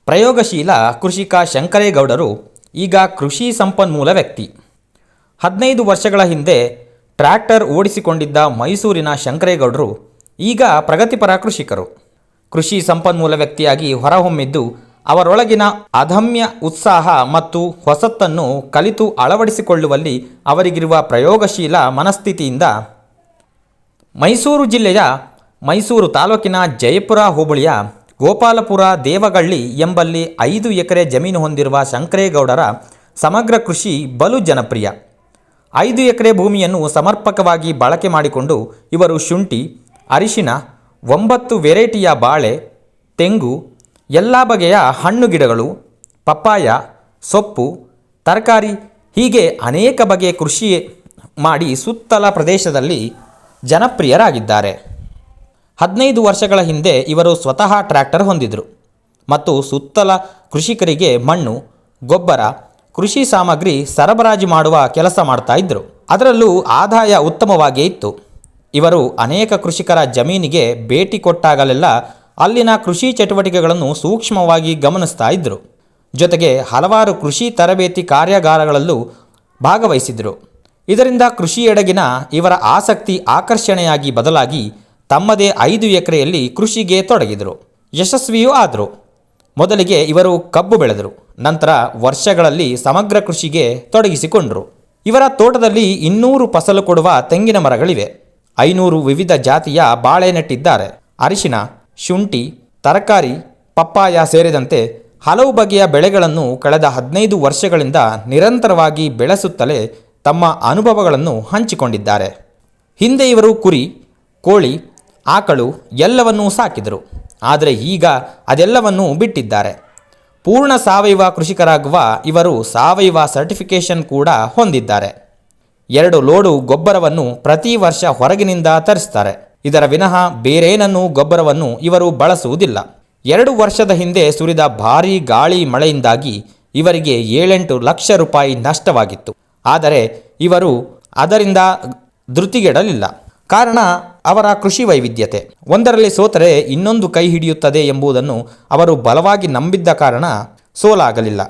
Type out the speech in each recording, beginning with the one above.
ಪ್ರಯೋಗಶೀಲ ಕೃಷಿಕ ಶಂಕರೇಗೌಡರು ಈಗ ಕೃಷಿ ಸಂಪನ್ಮೂಲ ವ್ಯಕ್ತಿ. 15 ವರ್ಷಗಳ ಹಿಂದೆ ಟ್ರ್ಯಾಕ್ಟರ್ ಓಡಿಸಿಕೊಂಡಿದ್ದ ಮೈಸೂರಿನ ಶಂಕರೇಗೌಡರು ಈಗ ಪ್ರಗತಿಪರ ಕೃಷಿಕರು. ಕೃಷಿ ಸಂಪನ್ಮೂಲ ವ್ಯಕ್ತಿಯಾಗಿ ಹೊರಹೊಮ್ಮಿದ್ದು ಅವರೊಳಗಿನ ಅದಮ್ಯ ಉತ್ಸಾಹ ಮತ್ತು ಹೊಸತನ್ನು ಕಲಿತು ಅಳವಡಿಸಿಕೊಳ್ಳುವಲ್ಲಿ ಅವರಿಗಿರುವ ಪ್ರಯೋಗಶೀಲ ಮನಸ್ಥಿತಿಯಿಂದ ಮೈಸೂರು ಜಿಲ್ಲೆಯ ಮೈಸೂರು ತಾಲೂಕಿನ ಜಯಪುರ ಹೋಬಳಿಯ ಗೋಪಾಲಪುರ ದೇವಗಳ್ಳಿ ಎಂಬಲ್ಲಿ 5 ಎಕರೆ ಜಮೀನು ಹೊಂದಿರುವ ಶಂಕರೇಗೌಡರ ಸಮಗ್ರ ಕೃಷಿ ಬಲು ಜನಪ್ರಿಯ. 5 ಎಕರೆ ಭೂಮಿಯನ್ನು ಸಮರ್ಪಕವಾಗಿ ಬಳಕೆ ಮಾಡಿಕೊಂಡು ಇವರು ಶುಂಠಿ, ಅರಿಶಿನ, 9 ವೆರೈಟಿಯ ಬಾಳೆ, ತೆಂಗು, ಎಲ್ಲ ಬಗೆಯ ಹಣ್ಣು ಗಿಡಗಳು, ಪಪ್ಪಾಯ, ಸೊಪ್ಪು, ತರಕಾರಿ ಹೀಗೆ ಅನೇಕ ಬಗೆಯ ಕೃಷಿ ಮಾಡಿ ಸುತ್ತಲ ಪ್ರದೇಶದಲ್ಲಿ ಜನಪ್ರಿಯರಾಗಿದ್ದಾರೆ. 15 ವರ್ಷಗಳ ಹಿಂದೆ ಇವರು ಸ್ವತಃ ಟ್ರ್ಯಾಕ್ಟರ್ ಹೊಂದಿದ್ರು ಮತ್ತು ಸುತ್ತಲ ಕೃಷಿಕರಿಗೆ ಮಣ್ಣು, ಗೊಬ್ಬರ, ಕೃಷಿ ಸಾಮಗ್ರಿ ಸರಬರಾಜು ಮಾಡುವ ಕೆಲಸ ಮಾಡ್ತಾ ಇದ್ರು. ಅದರಲ್ಲೂ ಆದಾಯ ಉತ್ತಮವಾಗಿಯೇ ಇತ್ತು. ಇವರು ಅನೇಕ ಕೃಷಿಕರ ಜಮೀನಿಗೆ ಭೇಟಿ ಕೊಟ್ಟಾಗಲೆಲ್ಲ ಅಲ್ಲಿನ ಕೃಷಿ ಚಟುವಟಿಕೆಗಳನ್ನು ಸೂಕ್ಷ್ಮವಾಗಿ ಗಮನಿಸ್ತಾ ಇದ್ದರು. ಜೊತೆಗೆ ಹಲವಾರು ಕೃಷಿ ತರಬೇತಿ ಕಾರ್ಯಾಗಾರಗಳಲ್ಲೂ ಭಾಗವಹಿಸಿದರು. ಇದರಿಂದ ಕೃಷಿಯೆಡೆಗಿನ ಇವರ ಆಸಕ್ತಿ ಆಕರ್ಷಣೆಯಾಗಿ ಬದಲಾಗಿ ತಮ್ಮದೇ 5 ಎಕರೆಯಲ್ಲಿ ಕೃಷಿಗೆ ತೊಡಗಿದರು. ಯಶಸ್ವಿಯೂ ಆದರು. ಮೊದಲಿಗೆ ಇವರು ಕಬ್ಬು ಬೆಳೆದರು. ನಂತರ ವರ್ಷಗಳಲ್ಲಿ ಸಮಗ್ರ ಕೃಷಿಗೆ ತೊಡಗಿಸಿಕೊಂಡರು. ಇವರ ತೋಟದಲ್ಲಿ 200 ಫಸಲು ಕೊಡುವ ತೆಂಗಿನ ಮರಗಳಿವೆ. 500 ವಿವಿಧ ಜಾತಿಯ ಬಾಳೆ ನೆಟ್ಟಿದ್ದಾರೆ. ಅರಿಶಿನ, ಶುಂಠಿ, ತರಕಾರಿ, ಪಪ್ಪಾಯ ಸೇರಿದಂತೆ ಹಲವು ಬಗೆಯ ಬೆಳೆಗಳನ್ನು ಕಳೆದ 15 ವರ್ಷಗಳಿಂದ ನಿರಂತರವಾಗಿ ಬೆಳೆಸುತ್ತಲೇ ತಮ್ಮ ಅನುಭವಗಳನ್ನು ಹಂಚಿಕೊಂಡಿದ್ದಾರೆ. ಹಿಂದೆ ಇವರು ಕುರಿ, ಕೋಳಿ, ಆಕಳು ಎಲ್ಲವನ್ನೂ ಸಾಕಿದರು. ಆದರೆ ಈಗ ಅದೆಲ್ಲವನ್ನೂ ಬಿಟ್ಟಿದ್ದಾರೆ. ಪೂರ್ಣ ಸಾವಯವ ಕೃಷಿಕರಾಗುವ ಇವರು ಸಾವಯವ ಸರ್ಟಿಫಿಕೇಷನ್ ಕೂಡ ಹೊಂದಿದ್ದಾರೆ. 2 ಲೋಡು ಗೊಬ್ಬರವನ್ನು ಪ್ರತಿ ವರ್ಷ ಹೊರಗಿನಿಂದ ತರಿಸ್ತಾರೆ. ಇದರ ವಿನಃ ಬೇರೇನನ್ನೂ ಗೊಬ್ಬರವನ್ನು ಇವರು ಬಳಸುವುದಿಲ್ಲ. 2 ವರ್ಷದ ಹಿಂದೆ ಸುರಿದ ಭಾರೀ ಗಾಳಿ ಮಳೆಯಿಂದಾಗಿ ಇವರಿಗೆ 7-8 ಲಕ್ಷ ರೂಪಾಯಿ ನಷ್ಟವಾಗಿತ್ತು. ಆದರೆ ಇವರು ಅದರಿಂದ ಧೃತಿಗೆಡಲಿಲ್ಲ. ಕಾರಣ ಅವರ ಕೃಷಿ ವೈವಿಧ್ಯತೆ. ಒಂದರಲ್ಲಿ ಸೋತರೆ ಇನ್ನೊಂದು ಕೈ ಹಿಡಿಯುತ್ತದೆ ಎಂಬುದನ್ನು ಅವರು ಬಲವಾಗಿ ನಂಬಿದ್ದ ಕಾರಣ ಸೋಲಾಗಲಿಲ್ಲ.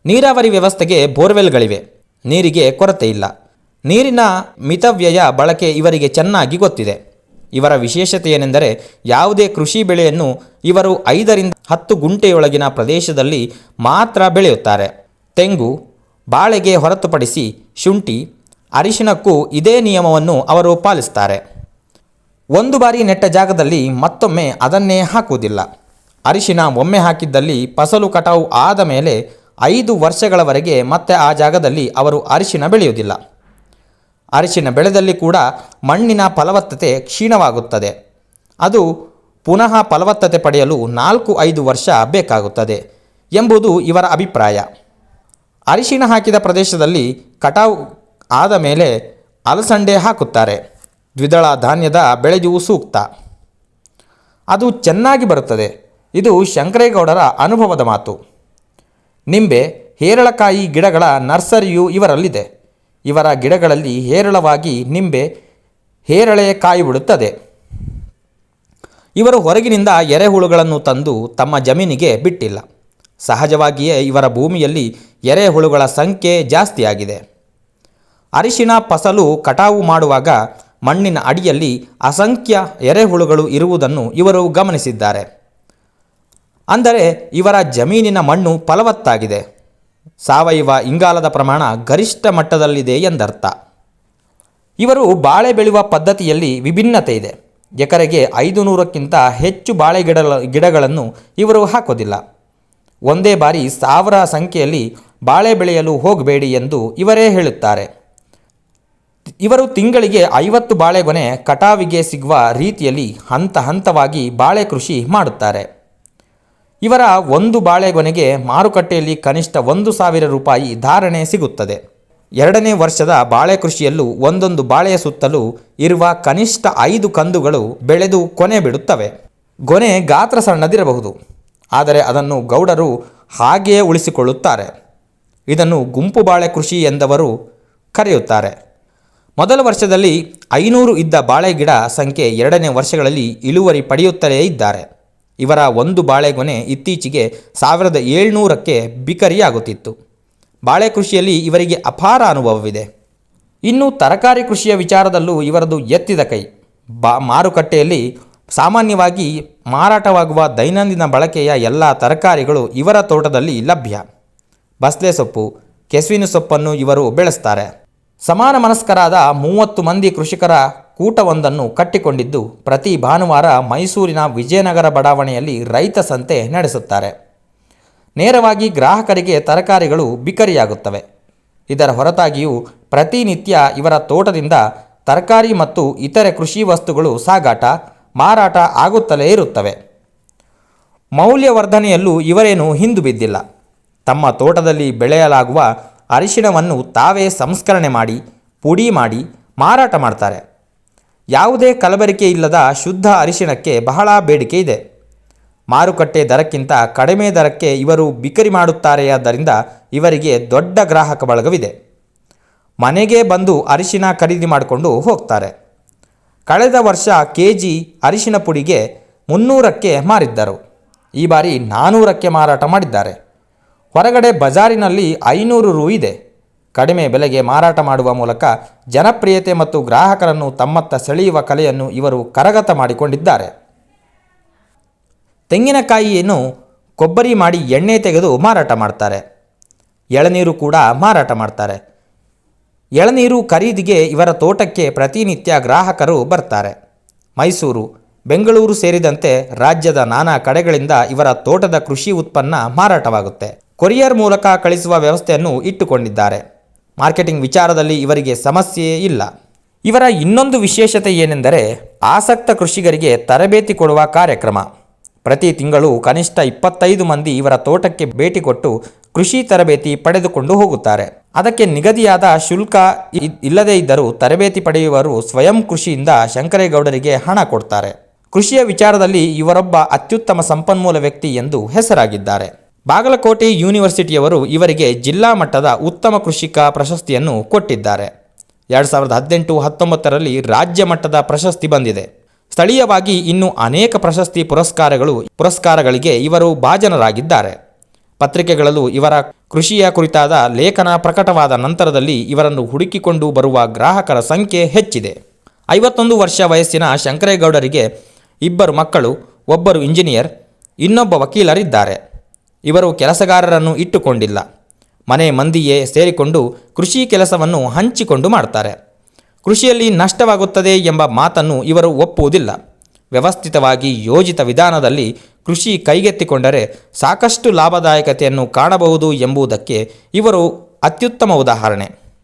ನೀರಾವರಿ ವ್ಯವಸ್ಥೆಗೆ ಬೋರ್ವೆಲ್ಗಳಿವೆ. ನೀರಿಗೆ ಕೊರತೆ ಇಲ್ಲ. ನೀರಿನ ಮಿತವ್ಯಯ ಬಳಕೆ ಇವರಿಗೆ ಚೆನ್ನಾಗಿ ಗೊತ್ತಿದೆ. ಇವರ ವಿಶೇಷತೆ ಏನೆಂದರೆ ಯಾವುದೇ ಕೃಷಿ ಬೆಳೆಯನ್ನು ಇವರು 5ರಿಂದ 10 ಗುಂಟೆಯೊಳಗಿನ ಪ್ರದೇಶದಲ್ಲಿ ಮಾತ್ರ ಬೆಳೆಯುತ್ತಾರೆ. ತೆಂಗು, ಬಾಳೆಗೆ ಹೊರತುಪಡಿಸಿ ಶುಂಠಿ, ಅರಿಶಿನಕ್ಕೂ ಇದೇ ನಿಯಮವನ್ನು ಅವರು ಪಾಲಿಸ್ತಾರೆ. ಒಂದು ಬಾರಿ ನೆಟ್ಟ ಜಾಗದಲ್ಲಿ ಮತ್ತೊಮ್ಮೆ ಅದನ್ನೇ ಹಾಕುವುದಿಲ್ಲ. ಅರಿಶಿನ ಒಮ್ಮೆ ಹಾಕಿದ್ದಲ್ಲಿ ಫಸಲು ಕಟಾವು ಆದ ಮೇಲೆ 5 ವರ್ಷಗಳವರೆಗೆ ಮತ್ತೆ ಆ ಜಾಗದಲ್ಲಿ ಅವರು ಅರಿಶಿನ ಬೆಳೆಯುವುದಿಲ್ಲ. ಅರಿಶಿನ ಬೆಳೆದಲ್ಲಿ ಕೂಡ ಮಣ್ಣಿನ ಫಲವತ್ತತೆ ಕ್ಷೀಣವಾಗುತ್ತದೆ. ಅದು ಪುನಃ ಫಲವತ್ತತೆ ಪಡೆಯಲು 4-5 ವರ್ಷ ಬೇಕಾಗುತ್ತದೆ ಎಂಬುದು ಇವರ ಅಭಿಪ್ರಾಯ. ಅರಿಶಿನ ಹಾಕಿದ ಪ್ರದೇಶದಲ್ಲಿ ಕಟಾವು ಆದ ಮೇಲೆ ಅಲಸಂಡೆ ಹಾಕುತ್ತಾರೆ. ದ್ವಿದಳ ಧಾನ್ಯದ ಬೆಳೆಯೂ ಸೂಕ್ತ. ಅದು ಚೆನ್ನಾಗಿ ಬರುತ್ತದೆ. ಇದು ಶಂಕರೇಗೌಡರ ಅನುಭವದ ಮಾತು. ನಿಂಬೆ, ಹೇರಳಕಾಯಿ ಗಿಡಗಳ ನರ್ಸರಿಯೂ ಇವರಲ್ಲಿದೆ. ಇವರ ಗಿಡಗಳಲ್ಲಿ ಹೇರಳವಾಗಿ ನಿಂಬೆ, ಹೇರಳೆ ಕಾಯಿ ಬಿಡುತ್ತದೆ. ಇವರು ಹೊರಗಿನಿಂದ ಎರೆಹುಳುಗಳನ್ನು ತಂದು ತಮ್ಮ ಜಮೀನಿಗೆ ಬಿಟ್ಟಿಲ್ಲ. ಸಹಜವಾಗಿಯೇ ಇವರ ಭೂಮಿಯಲ್ಲಿ ಎರೆಹುಳುಗಳ ಸಂಖ್ಯೆ ಜಾಸ್ತಿಯಾಗಿದೆ. ಅರಿಶಿನ ಫಸಲು ಕಟಾವು ಮಾಡುವಾಗ ಮಣ್ಣಿನ ಅಡಿಯಲ್ಲಿ ಅಸಂಖ್ಯ ಎರೆಹುಳುಗಳು ಇರುವುದನ್ನು ಇವರು ಗಮನಿಸಿದ್ದಾರೆ. ಅಂದರೆ ಇವರ ಜಮೀನಿನ ಮಣ್ಣು ಫಲವತ್ತಾಗಿದೆ. ಸಾವಯವ ಇಂಗಾಲದ ಪ್ರಮಾಣ ಗರಿಷ್ಠ ಮಟ್ಟದಲ್ಲಿದೆ ಎಂದರ್ಥ. ಇವರು ಬಾಳೆ ಬೆಳೆಯುವ ಪದ್ಧತಿಯಲ್ಲಿ ವಿಭಿನ್ನತೆ ಇದೆ. ಎಕರೆಗೆ 500ಕ್ಕಿಂತ ಹೆಚ್ಚು ಬಾಳೆ ಗಿಡಗಳನ್ನು ಇವರು ಹಾಕೋದಿಲ್ಲ. ಒಂದೇ ಬಾರಿ 1000 ಸಂಖ್ಯೆಯಲ್ಲಿ ಬಾಳೆ ಬೆಳೆಯಲು ಹೋಗಬೇಡಿ ಎಂದು ಇವರೇ ಹೇಳುತ್ತಾರೆ. ಇವರು ತಿಂಗಳಿಗೆ 50 ಬಾಳೆಗೊನೆ ಕಟಾವಿಗೆ ಸಿಗುವ ರೀತಿಯಲ್ಲಿ ಹಂತ ಹಂತವಾಗಿ ಬಾಳೆ ಕೃಷಿ ಮಾಡುತ್ತಾರೆ. ಇವರ ಒಂದು ಬಾಳೆಗೊನೆಗೆ ಮಾರುಕಟ್ಟೆಯಲ್ಲಿ ಕನಿಷ್ಠ 1,000 ರೂಪಾಯಿ ಧಾರಣೆ ಸಿಗುತ್ತದೆ. 2ನೇ ವರ್ಷದ ಬಾಳೆ ಕೃಷಿಯಲ್ಲೂ ಒಂದೊಂದು ಬಾಳೆಯ ಸುತ್ತಲೂ ಇರುವ ಕನಿಷ್ಠ 5 ಕಂದುಗಳು ಬೆಳೆದು ಕೊನೆ ಬಿಡುತ್ತವೆ. ಗೊನೆ ಗಾತ್ರ ಸಣ್ಣದಿರಬಹುದು, ಆದರೆ ಅದನ್ನು ಗೌಡರು ಹಾಗೆಯೇ ಉಳಿಸಿಕೊಳ್ಳುತ್ತಾರೆ. ಇದನ್ನು ಗುಂಪು ಬಾಳೆ ಕೃಷಿ ಎಂದವರು ಕರೆಯುತ್ತಾರೆ. ಮೊದಲ ವರ್ಷದಲ್ಲಿ 500 ಇದ್ದ ಬಾಳೆ ಗಿಡ ಸಂಖ್ಯೆ 2ನೇ ವರ್ಷಗಳಲ್ಲಿ ಇಳುವರಿ ಪಡೆಯುತ್ತಲೇ ಇದ್ದಾರೆ. ಇವರ ಒಂದು ಬಾಳೆಗೊನೆ ಇತ್ತೀಚೆಗೆ 1700ಕ್ಕೆ ಬಿಕರಿಯಾಗುತ್ತಿತ್ತು. ಬಾಳೆ ಕೃಷಿಯಲ್ಲಿ ಇವರಿಗೆ ಅಪಾರ ಅನುಭವವಿದೆ. ಇನ್ನು ತರಕಾರಿ ಕೃಷಿಯ ವಿಚಾರದಲ್ಲೂ ಇವರದು ಎತ್ತಿದ ಕೈ. ಮಾರುಕಟ್ಟೆಯಲ್ಲಿ ಸಾಮಾನ್ಯವಾಗಿ ಮಾರಾಟವಾಗುವ ದೈನಂದಿನ ಬಳಕೆಯ ಎಲ್ಲ ತರಕಾರಿಗಳು ಇವರ ತೋಟದಲ್ಲಿ ಲಭ್ಯ. ಬಸಳೆ ಸೊಪ್ಪು, ಕೆಸುವಿನ ಸೊಪ್ಪನ್ನು ಇವರು ಬೆಳೆಸ್ತಾರೆ. ಸಮಾನ ಮನಸ್ಕರಾದ 30 ಮಂದಿ ಕೃಷಿಕರ ಕೂಟವೊಂದನ್ನು ಕಟ್ಟಿಕೊಂಡಿದ್ದು ಪ್ರತಿ ಭಾನುವಾರ ಮೈಸೂರಿನ ವಿಜಯನಗರ ಬಡಾವಣೆಯಲ್ಲಿ ರೈತ ಸಂತೆ ನಡೆಸುತ್ತಾರೆ. ನೇರವಾಗಿ ಗ್ರಾಹಕರಿಗೆ ತರಕಾರಿಗಳು ಬಿಕರಿಯಾಗುತ್ತವೆ. ಇದರ ಹೊರತಾಗಿಯೂ ಪ್ರತಿನಿತ್ಯ ಇವರ ತೋಟದಿಂದ ತರಕಾರಿ ಮತ್ತು ಇತರೆ ಕೃಷಿ ವಸ್ತುಗಳು ಸಾಗಾಟ, ಮಾರಾಟ ಆಗುತ್ತಲೇ ಇರುತ್ತವೆ. ಮೌಲ್ಯವರ್ಧನೆಯಲ್ಲೂ ಇವರೇನು ಹಿಂದು ಬಿದ್ದಿಲ್ಲ. ತಮ್ಮ ತೋಟದಲ್ಲಿ ಬೆಳೆಯಲಾಗುವ ಅರಿಶಿಣವನ್ನು ತಾವೇ ಸಂಸ್ಕರಣೆ ಮಾಡಿ, ಪುಡಿ ಮಾಡಿ ಮಾರಾಟ ಮಾಡ್ತಾರೆ. ಯಾವುದೇ ಕಲಬೆರಕೆ ಇಲ್ಲದ ಶುದ್ಧ ಅರಿಶಿಣಕ್ಕೆ ಬಹಳ ಬೇಡಿಕೆ ಇದೆ. ಮಾರುಕಟ್ಟೆ ದರಕ್ಕಿಂತ ಕಡಿಮೆ ದರಕ್ಕೆ ಇವರು ಬಿಕರಿ ಮಾಡುತ್ತಾರೆಯಾದ್ದರಿಂದ ಇವರಿಗೆ ದೊಡ್ಡ ಗ್ರಾಹಕ ಬಳಗವಿದೆ. ಮನೆಗೆ ಬಂದು ಅರಿಶಿಣ ಖರೀದಿ ಮಾಡಿಕೊಂಡು ಹೋಗ್ತಾರೆ. ಕಳೆದ ವರ್ಷ KG ಅರಿಶಿಣ ಪುಡಿಗೆ 300ಕ್ಕೆ ಮಾರಿದ್ದರು. ಈ ಬಾರಿ 400ಕ್ಕೆ ಮಾರಾಟ ಮಾಡಿದ್ದಾರೆ. ಹೊರಗಡೆ ಬಜಾರಿನಲ್ಲಿ 500 ರು ಇದೆ. ಕಡಿಮೆ ಬೆಲೆಗೆ ಮಾರಾಟ ಮಾಡುವ ಮೂಲಕ ಜನಪ್ರಿಯತೆ ಮತ್ತು ಗ್ರಾಹಕರನ್ನು ತಮ್ಮತ್ತ ಸೆಳೆಯುವ ಕಲೆಯನ್ನು ಇವರು ಕರಗತ ಮಾಡಿಕೊಂಡಿದ್ದಾರೆ. ತೆಂಗಿನಕಾಯಿಯನ್ನು ಕೊಬ್ಬರಿ ಮಾಡಿ ಎಣ್ಣೆ ತೆಗೆದು ಮಾರಾಟ ಮಾಡ್ತಾರೆ. ಎಳನೀರು ಕೂಡ ಮಾರಾಟ ಮಾಡ್ತಾರೆ. ಎಳನೀರು ಖರೀದಿಗೆ ಇವರ ತೋಟಕ್ಕೆ ಪ್ರತಿನಿತ್ಯ ಗ್ರಾಹಕರು ಬರ್ತಾರೆ. ಮೈಸೂರು, ಬೆಂಗಳೂರು ಸೇರಿದಂತೆ ರಾಜ್ಯದ ನಾನಾ ಕಡೆಗಳಿಂದ ಇವರ ತೋಟದ ಕೃಷಿ ಉತ್ಪನ್ನ ಮಾರಾಟವಾಗುತ್ತೆ. ಕೊರಿಯರ್ ಮೂಲಕ ಕಳಿಸುವ ವ್ಯವಸ್ಥೆಯನ್ನು ಇಟ್ಟುಕೊಂಡಿದ್ದಾರೆ. ಮಾರ್ಕೆಟಿಂಗ್ ವಿಚಾರದಲ್ಲಿ ಇವರಿಗೆ ಸಮಸ್ಯೆ ಇಲ್ಲ. ಇವರ ಇನ್ನೊಂದು ವಿಶೇಷತೆ ಏನೆಂದರೆ ಆಸಕ್ತ ಕೃಷಿಕರಿಗೆ ತರಬೇತಿ ಕೊಡುವ ಕಾರ್ಯಕ್ರಮ. ಪ್ರತಿ ತಿಂಗಳು ಕನಿಷ್ಠ 25 ಮಂದಿ ಇವರ ತೋಟಕ್ಕೆ ಭೇಟಿ ಕೊಟ್ಟು ಕೃಷಿ ತರಬೇತಿ ಪಡೆದುಕೊಂಡು ಹೋಗುತ್ತಾರೆ. ಅದಕ್ಕೆ ನಿಗದಿಯಾದ ಶುಲ್ಕ ಇಲ್ಲದೇ ಇದ್ದರೂ ತರಬೇತಿ ಪಡೆಯುವವರು ಸ್ವಯಂ ಕೃಷಿಯಿಂದ ಶಂಕರೇಗೌಡರಿಗೆ ಹಣ ಕೊಡ್ತಾರೆ. ಕೃಷಿಯ ವಿಚಾರದಲ್ಲಿ ಇವರೊಬ್ಬ ಅತ್ಯುತ್ತಮ ಸಂಪನ್ಮೂಲ ವ್ಯಕ್ತಿ ಎಂದು ಹೆಸರಾಗಿದ್ದಾರೆ. ಬಾಗಲಕೋಟೆ ಯೂನಿವರ್ಸಿಟಿಯವರು ಇವರಿಗೆ ಜಿಲ್ಲಾ ಮಟ್ಟದ ಉತ್ತಮ ಕೃಷಿಕ ಪ್ರಶಸ್ತಿಯನ್ನು ಕೊಟ್ಟಿದ್ದಾರೆ. 2018-19ರಲ್ಲಿ ರಾಜ್ಯ ಮಟ್ಟದ ಪ್ರಶಸ್ತಿ ಬಂದಿದೆ. ಸ್ಥಳೀಯವಾಗಿ ಇನ್ನೂ ಅನೇಕ ಪ್ರಶಸ್ತಿ ಪುರಸ್ಕಾರಗಳಿಗೆ ಇವರು ಭಾಜನರಾಗಿದ್ದಾರೆ. ಪತ್ರಿಕೆಗಳಲ್ಲೂ ಇವರ ಕೃಷಿಯ ಕುರಿತಾದ ಲೇಖನ ಪ್ರಕಟವಾದ ನಂತರದಲ್ಲಿ ಇವರನ್ನು ಹುಡುಕಿಕೊಂಡು ಬರುವ ಗ್ರಾಹಕರ ಸಂಖ್ಯೆ ಹೆಚ್ಚಿದೆ. 51 ವರ್ಷ ವಯಸ್ಸಿನ ಶಂಕರೇಗೌಡರಿಗೆ 2 ಮಕ್ಕಳು, ಒಬ್ಬರು ಇಂಜಿನಿಯರ್, ಇನ್ನೊಬ್ಬ ವಕೀಲರಿದ್ದಾರೆ. ಇವರು ಕೆಲಸಗಾರರನ್ನು ಇಟ್ಟುಕೊಂಡಿಲ್ಲ. ಮನೆ ಮಂದಿಯೇ ಸೇರಿಕೊಂಡು ಕೃಷಿ ಕೆಲಸವನ್ನು ಹಂಚಿಕೊಂಡು ಮಾಡ್ತಾರೆ. ಕೃಷಿಯಲ್ಲಿ ನಷ್ಟವಾಗುತ್ತದೆ ಎಂಬ ಮಾತನ್ನು ಇವರು ಒಪ್ಪುವುದಿಲ್ಲ. ವ್ಯವಸ್ಥಿತವಾಗಿ ಯೋಜಿತ ವಿಧಾನದಲ್ಲಿ ಕೃಷಿ ಕೈಗೆತ್ತಿಕೊಂಡರೆ ಸಾಕಷ್ಟು ಲಾಭದಾಯಕತೆಯನ್ನು ಕಾಣಬಹುದು ಎಂಬುದಕ್ಕೆ ಇವರು ಅತ್ಯುತ್ತಮ ಉದಾಹರಣೆ.